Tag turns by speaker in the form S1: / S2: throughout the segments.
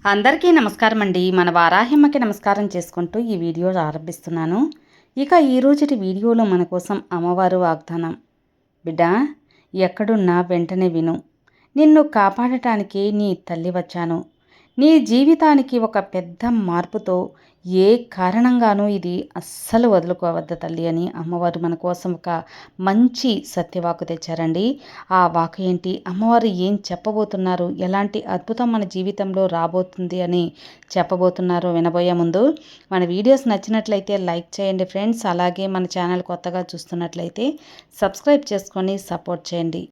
S1: అందరికీ నమస్కారం అండి. మన వారాహిమ్మకి నమస్కారం చేసుకుంటూ ఈ వీడియో ఆరంభిస్తున్నాను. ఇక ఈరోజుటి వీడియోలో మన కోసం అమ్మవారు వాగ్దానం. బిడ్డ, ఎక్కడున్నా వెంటనే విను. నిన్ను కాపాడటానికి నీ తల్లి వచ్చాను. నీ జీవితానికి ఒక పెద్ద మార్పుతో ఏ కారణంగానూ ఇది అస్సలు వదులుకోవద్దు తల్లి అని అమ్మవారు మన కోసం ఒక మంచి సత్యవాకు తెచ్చారండి. ఆ వాకు ఏంటి, అమ్మవారు ఏం చెప్పబోతున్నారు, ఎలాంటి అద్భుతం మన జీవితంలో రాబోతుంది అని చెప్పబోతున్నారో వినబోయే ముందు మన వీడియోస్ నచ్చినట్లయితే లైక్ చేయండి ఫ్రెండ్స్. అలాగే మన ఛానల్ కొత్తగా చూస్తున్నట్లయితే సబ్స్క్రైబ్ చేసుకొని సపోర్ట్ చేయండి.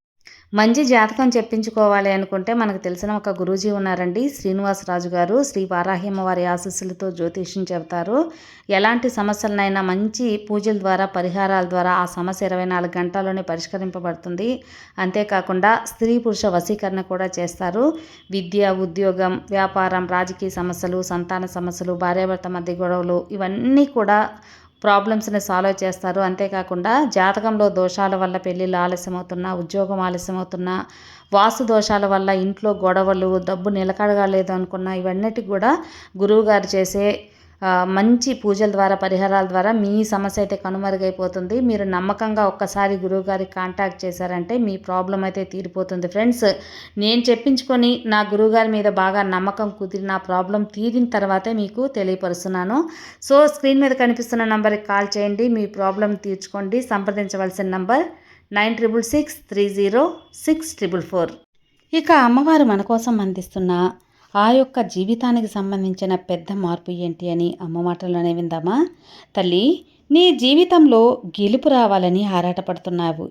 S1: మంచి జాతకం చెప్పించుకోవాలి అనుకుంటే మనకు తెలిసిన ఒక గురూజీ ఉన్నారండి, శ్రీనివాసరాజు గారు. శ్రీ వారాహిమ్మ వారి ఆశీస్సులతో జ్యోతిష్యం చెబుతారు. ఎలాంటి సమస్యలనైనా మంచి పూజల ద్వారా, పరిహారాల ద్వారా ఆ సమస్య 24 గంటల్లోనే పరిష్కరింపబడుతుంది. అంతేకాకుండా స్త్రీ పురుష వశీకరణ కూడా చేస్తారు. విద్య, ఉద్యోగం, వ్యాపారం, రాజకీయ సమస్యలు, సంతాన సమస్యలు, భార్యాభర్త మధ్య గొడవలు, ఇవన్నీ కూడా ప్రాబ్లమ్స్ని సాల్వ్ చేస్తారు. అంతేకాకుండా జాతకంలో దోషాల వల్ల పెళ్ళిళ్ళు ఆలస్యమవుతున్నా, ఉద్యోగం ఆలస్యమవుతున్నా, వాస్తు దోషాల వల్ల ఇంట్లో గొడవలు, డబ్బు నిలకడగా లేదు అనుకున్నా, ఇవన్నిటికి కూడా గురువుగారు చేసే మంచి పూజల ద్వారా, పరిహారాల ద్వారా మీ సమస్య అయితే కనుమరుగైపోతుంది. మీరు నమ్మకంగా ఒక్కసారి గురువుగారికి కాంటాక్ట్ చేశారంటే మీ ప్రాబ్లం అయితే తీరిపోతుంది ఫ్రెండ్స్. నేను చెప్పించుకొని నా గురువుగారి మీద బాగా నమ్మకం కుదిరి నా ప్రాబ్లం తీరిన తర్వాతే మీకు తెలియపరుస్తున్నాను. సో స్క్రీన్ మీద కనిపిస్తున్న నంబర్కి కాల్ చేయండి, మీ ప్రాబ్లం తీర్చుకోండి. సంప్రదించవలసిన నంబర్ 9663064444. ఇక అమ్మవారు మన కోసం అందిస్తున్న ఆ యొక్క జీవితానికి సంబంధించిన పెద్ద మార్పు ఏంటి అని అమ్మ మాటల్లోనే విందామా. తల్లి, నీ జీవితంలో గెలుపు రావాలని ఆరాటపడుతున్నావు,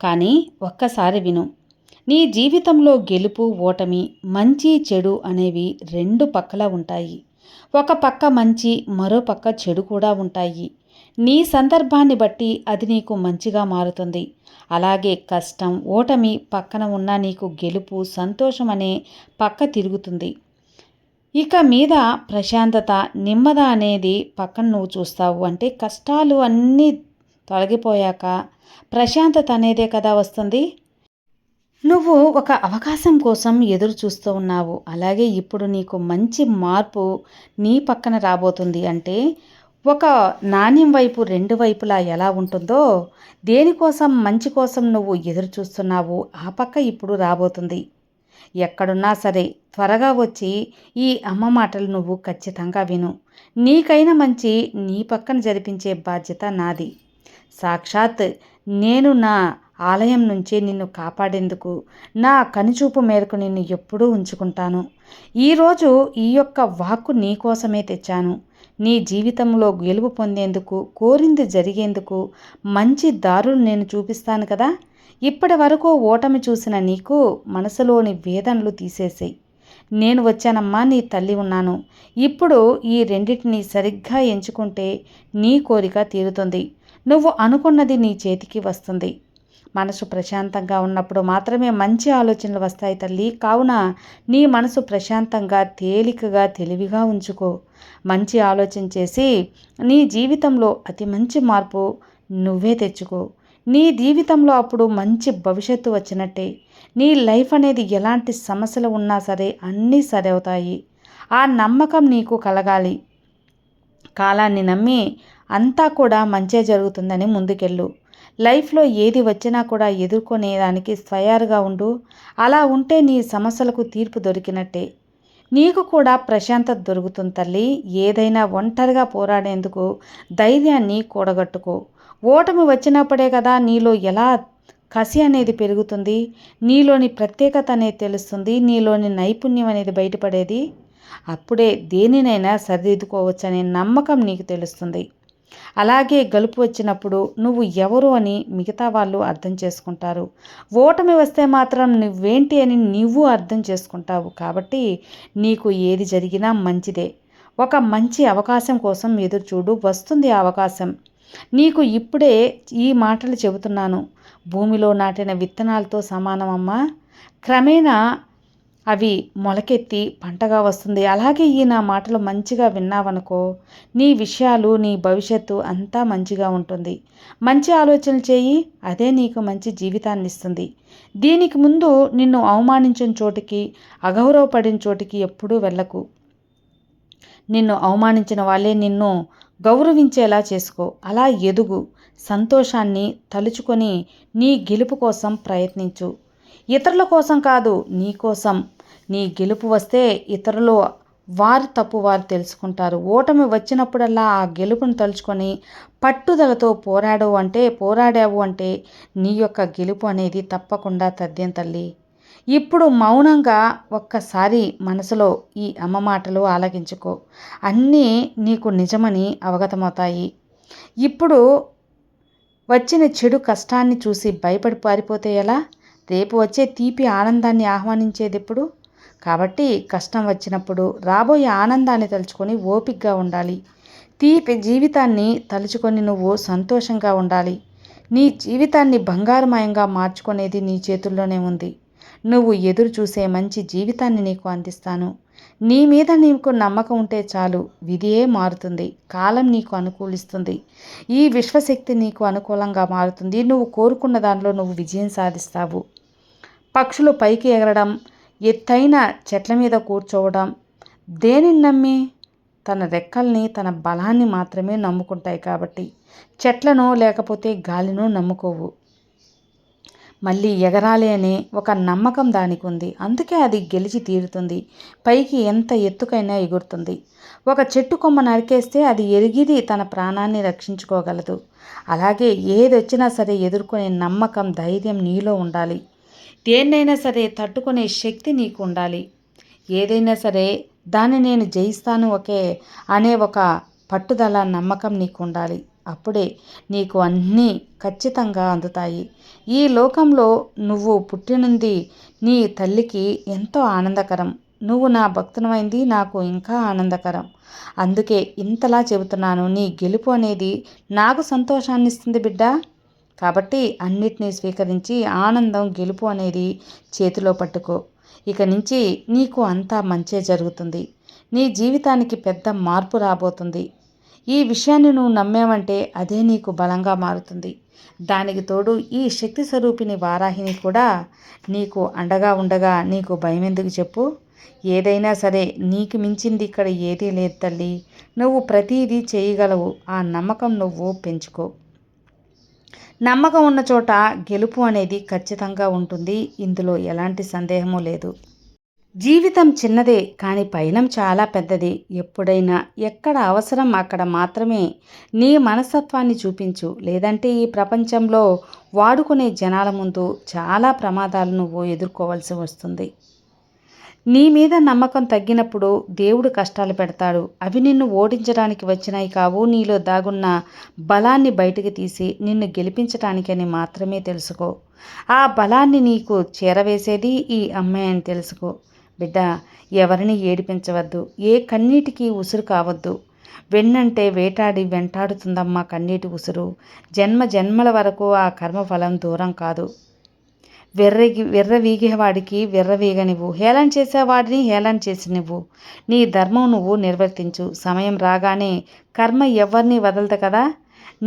S1: కానీ ఒక్కసారి విను. నీ జీవితంలో గెలుపు, ఓటమి, మంచి చెడు అనేవి రెండు పక్కలా ఉంటాయి. ఒక పక్క మంచి, మరో పక్క చెడు కూడా ఉంటాయి. నీ సందర్భాన్ని బట్టి అది నీకు మంచిగా మారుతుంది. అలాగే కష్టం, ఓటమి పక్కన ఉన్న నీకు గెలుపు, సంతోషం అనే పక్క తిరుగుతుంది. ఇక మీద ప్రశాంతత, నెమ్మద అనేది పక్కన నువ్వు చూస్తావు. అంటే కష్టాలు అన్నీ తొలగిపోయాక ప్రశాంతత అనేదే కదా వస్తుంది. నువ్వు ఒక అవకాశం కోసం ఎదురు చూస్తూ ఉన్నావు. అలాగే ఇప్పుడు నీకు మంచి మార్పు నీ పక్కన రాబోతుంది. అంటే ఒక నాణ్యం వైపు రెండు వైపులా ఎలా ఉంటుందో, దేనికోసం, మంచి కోసం నువ్వు ఎదురు చూస్తున్నావు, ఆ పక్క ఇప్పుడు రాబోతుంది. ఎక్కడున్నా సరే త్వరగా వచ్చి ఈ అమ్మ మాటలు నువ్వు ఖచ్చితంగా విను. నీకైన మంచి నీ పక్కన జరిపించే బాధ్యత నాది. సాక్షాత్ నేను నా ఆలయం నుంచే నిన్ను కాపాడేందుకు, నా కనుచూపు మేరకు నిన్ను ఎప్పుడూ ఉంచుకుంటాను. ఈరోజు ఈ యొక్క వాక్కు నీకోసమే తెచ్చాను. నీ జీవితంలో గెలుపు పొందేందుకు, కోరింది జరిగేందుకు మంచి దారులు నేను చూపిస్తాను కదా. ఇప్పటి వరకు ఓటమి చూసిన నీకు మనసులోని వేదనలు తీసేసేయి. నేను వచ్చానమ్మా, నీ తల్లి ఉన్నాను. ఇప్పుడు ఈ రెండింటిని సరిగ్గా ఎంచుకుంటే నీ కోరిక తీరుతుంది. నువ్వు అనుకున్నది నీ చేతికి వస్తుంది. మనసు ప్రశాంతంగా ఉన్నప్పుడు మాత్రమే మంచి ఆలోచనలు వస్తాయి తల్లి. కావున నీ మనసు ప్రశాంతంగా, తేలికగా, తెలివిగా ఉంచుకో. మంచి ఆలోచన చేసి నీ జీవితంలో అతి మంచి మార్పు నువ్వే తెచ్చుకో. నీ జీవితంలో అప్పుడు మంచి భవిష్యత్తు వచ్చినట్టే. నీ లైఫ్ అనేది ఎలాంటి సమస్యలు ఉన్నా సరే అన్నీ సరి అవుతాయి. ఆ నమ్మకం నీకు కలగాలి. కాలాన్ని నమ్మి అంతా కూడా మంచే జరుగుతుందని ముందుకెళ్ళు. లైఫ్లో ఏది వచ్చినా కూడా ఎదుర్కొనేదానికి తయారుగా ఉండు. అలా ఉంటే నీ సమస్యలకు తీర్పు దొరికినట్టే. నీకు కూడా ప్రశాంతత దొరుకుతుంది తల్లి. ఏదైనా ఒంటరిగా పోరాడేందుకు ధైర్యాన్ని కూడగట్టుకో. ఓటమి వచ్చినప్పుడే కదా నీలో ఎలా కసి అనేది పెరుగుతుంది, నీలోని ప్రత్యేకత అనేది తెలుస్తుంది, నీలోని నైపుణ్యం అనేది బయటపడేది. అప్పుడే దేనినైనా సరిదిద్దుకోవచ్చనే నమ్మకం నీకు తెలుస్తుంది. అలాగే గలుపు వచ్చినప్పుడు నువ్వు ఎవరు అని మిగతా వాళ్ళు అర్థం చేసుకుంటారు. ఓటమి వస్తే మాత్రం నువ్వేంటి అని నువ్వు అర్థం చేసుకుంటావు. కాబట్టి నీకు ఏది జరిగినా మంచిదే. ఒక మంచి అవకాశం కోసం ఎదురు చూడు, వస్తుంది ఆ అవకాశం. నీకు ఇప్పుడే ఈ మాటలు చెబుతున్నాను. భూమిలో నాటిన విత్తనాలతో సమానమమ్మా. క్రమేణా అవి మొలకెత్తి పంటగా వస్తుంది. అలాగే ఈ నా మాటలు మంచిగా విన్నావనుకో, నీ విషయాలు, నీ భవిష్యత్తు అంతా మంచిగా ఉంటుంది. మంచి ఆలోచనలు చేయి, అదే నీకు మంచి జీవితాన్ని ఇస్తుంది. దీనికి ముందు నిన్ను అవమానించిన చోటికి, అగౌరవపడిన చోటికి ఎప్పుడూ వెళ్ళకు. నిన్ను అవమానించిన వాళ్ళే నిన్ను గౌరవించేలా చేసుకో. అలా ఎదుగు. సంతోషాన్ని తలుచుకొని నీ గెలుపు కోసం ప్రయత్నించు. ఇతరుల కోసం కాదు, నీ కోసం. నీ గెలుపు వస్తే ఇతరులు వారి తప్పు వారు తెలుసుకుంటారు. ఓటమి వచ్చినప్పుడల్లా ఆ గెలుపును తలుచుకొని పట్టుదలతో పోరాడావు అంటే నీ యొక్క గెలుపు అనేది తప్పకుండా తథ్యం తల్లి. ఇప్పుడు మౌనంగా ఒక్కసారి మనసులో ఈ అమ్మ మాటలు ఆలకించుకో. అన్నీ నీకు నిజమని అవగతమవుతాయి. ఇప్పుడు వచ్చిన చెడు కష్టాన్ని చూసి భయపడి పారిపోతే ఎలా? రేపు వచ్చే తీపి ఆనందాన్ని ఆహ్వానించేదెప్పుడు? కాబట్టి కష్టం వచ్చినప్పుడు రాబోయే ఆనందాన్ని తలుచుకొని ఓపికగా ఉండాలి. తీపి జీవితాన్ని తలుచుకొని నువ్వు సంతోషంగా ఉండాలి. నీ జీవితాన్ని బంగారుమయంగా మార్చుకునేది నీ చేతుల్లోనే ఉంది. నువ్వు ఎదురు చూసే మంచి జీవితాన్ని నీకు అందిస్తాను. నీ మీద నీకు నమ్మకం ఉంటే చాలు, విధియే మారుతుంది. కాలం నీకు అనుకూలిస్తుంది. ఈ విశ్వశక్తి నీకు అనుకూలంగా మారుతుంది. నువ్వు కోరుకున్న దానిలో నువ్వు విజయం సాధిస్తావు. పక్షులు పైకి ఎగరడం, ఎత్తైన చెట్ల మీద కూర్చోవడం దేనిని నమ్మి? తన రెక్కల్ని, తన బలాన్ని మాత్రమే నమ్ముకుంటాయి. కాబట్టి చెట్లను లేకపోతే గాలిను నమ్ముకోవు. మళ్ళీ ఎగరాలి అనే ఒక నమ్మకం దానికి ఉంది. అందుకే అది గెలిచి తీరుతుంది. పైకి ఎంత ఎత్తుకైనా ఎగురుతుంది. ఒక చెట్టు కొమ్మ నరికేస్తే అది ఎరిగిది తన ప్రాణాన్ని రక్షించుకోగలదు. అలాగే ఏదొచ్చినా సరే ఎదుర్కొనే నమ్మకం, ధైర్యం నీలో ఉండాలి. దేన్నైనా సరే తట్టుకునే శక్తి నీకు ఉండాలి. ఏదైనా సరే దాన్ని నేను జయిస్తాను అనే ఒక పట్టుదల, నమ్మకం నీకు ఉండాలి. అప్పుడే నీకు అన్నీ ఖచ్చితంగా అందుతాయి. ఈ లోకంలో నువ్వు పుట్టినంది నీ తల్లికి ఎంతో ఆనందకరం. నువ్వు నా భక్తునమైంది నాకు ఇంకా ఆనందకరం. అందుకే ఇంతలా చెబుతున్నాను. నీ గెలుపు అనేది నాకు సంతోషాన్ని ఇస్తుంది బిడ్డ. కాబట్టి అన్నిటినీ స్వీకరించి ఆనందం, గెలుపు అనేది చేతిలో పట్టుకో. ఇక నుంచి నీకు అంతా మంచే జరుగుతుంది. నీ జీవితానికి పెద్ద మార్పు రాబోతుంది. ఈ విషయాన్ని నువ్వు నమ్మావంటే అదే నీకు బలంగా మారుతుంది. దానికి తోడు ఈ శక్తి స్వరూపిణి వారాహిని కూడా నీకు అండగా ఉండగా నీకు భయం ఎందుకు చెప్పు? ఏదైనా సరే నీకు మించింది ఇక్కడ ఏదీ లేదు తల్లి. నువ్వు ప్రతిదీ చేయగలవు. ఆ నమ్మకం నువ్వు పెంచుకో. నమ్మకం ఉన్న చోట గెలుపు అనేది ఖచ్చితంగా ఉంటుంది. ఇందులో ఎలాంటి సందేహము లేదు. జీవితం చిన్నదే, కానీ పయనం చాలా పెద్దది. ఎప్పుడైనా ఎక్కడ అవసరం అక్కడ మాత్రమే నీ మనస్తత్వాన్ని చూపించు. లేదంటే ఈ ప్రపంచంలో వాడుకునే జనాల ముందు చాలా ప్రమాదాలు నువ్వు ఎదుర్కోవాల్సి వస్తుంది. నీ మీద నమ్మకం తగ్గినప్పుడు దేవుడు కష్టాలు పెడతాడు. అవి నిన్ను ఓడించడానికి వచ్చినాయి కావు. నీలో దాగున్న బలాన్ని బయటికి తీసి నిన్ను గెలిపించటానికని మాత్రమే తెలుసుకో. ఆ బలాన్ని నీకు చేరవేసేది ఈ అమ్మాయి అని తెలుసుకో. బిడ్డ, ఎవరిని ఏడిపించవద్దు. ఏ కన్నీటికి ఉసురు కావద్దు. వెన్నంటే వేటాడి వెంటాడుతుందమ్మా కన్నీటి ఉసురు. జన్మ జన్మల వరకు ఆ కర్మఫలం దూరం కాదు. విర్రవీగేవాడికి విర్రవీగనివ్వు. హేళన చేసేవాడిని హేళన చేసి నువ్వు నీ ధర్మం నువ్వు నిర్వర్తించు. సమయం రాగానే కర్మ ఎవరిని వదలదు కదా.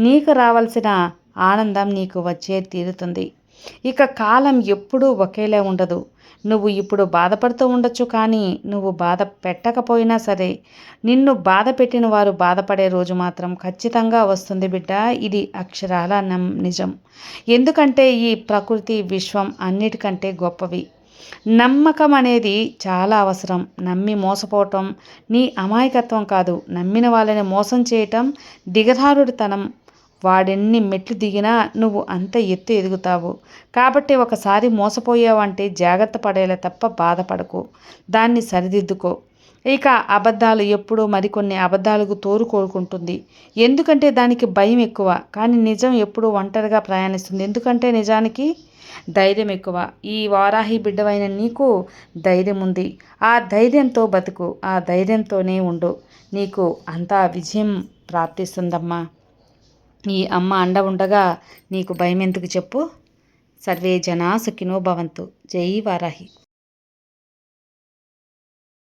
S1: నీకు రావాల్సిన ఆనందం నీకు వచ్చే తీరుతుంది. ఇక కాలం ఎప్పుడూ ఒకేలా ఉండదు. నువ్వు ఇప్పుడు బాధపడుతూ ఉండొచ్చు, కానీ నువ్వు బాధ పెట్టకపోయినా సరే నిన్ను బాధ పెట్టిన వారు బాధపడే రోజు మాత్రం ఖచ్చితంగా వస్తుంది బిడ్డ. ఇది అక్షరాల నిజం. ఎందుకంటే ఈ ప్రకృతి, విశ్వం అన్నిటికంటే గొప్పవి. నమ్మకం అనేది చాలా అవసరం. నమ్మి మోసపోవటం నీ అమాయకత్వం కాదు. నమ్మిన వాళ్ళని మోసం చేయటం దిగజారుడుతనం. వాడెన్ని మెట్లు దిగినా నువ్వు అంత ఎత్తు ఎదుగుతావు. కాబట్టి ఒకసారి మోసపోయావంటే జాగ్రత్త పడేలా తప్ప బాధపడకు. దాన్ని సరిదిద్దుకో. ఇక అబద్ధాలు ఎప్పుడూ మరికొన్ని అబద్ధాలకు కోరుకుంటుంది. ఎందుకంటే దానికి భయం ఎక్కువ. కానీ నిజం ఎప్పుడూ ఒంటరిగా ప్రయాణిస్తుంది. ఎందుకంటే నిజానికి ధైర్యం ఎక్కువ. ఈ వారాహి బిడ్డవైన నీకు ధైర్యం ఉంది. ఆ ధైర్యంతో బతుకు. ఆ ధైర్యంతోనే ఉండు. నీకు అంతా విజయం ప్రాప్తిస్తుందమ్మా. ఈ అమ్మ అండ ఉండగా నీకు భయం ఎందుకు చెప్పు? సర్వే జనా సుఖినో భవంతు. జై వారాహి.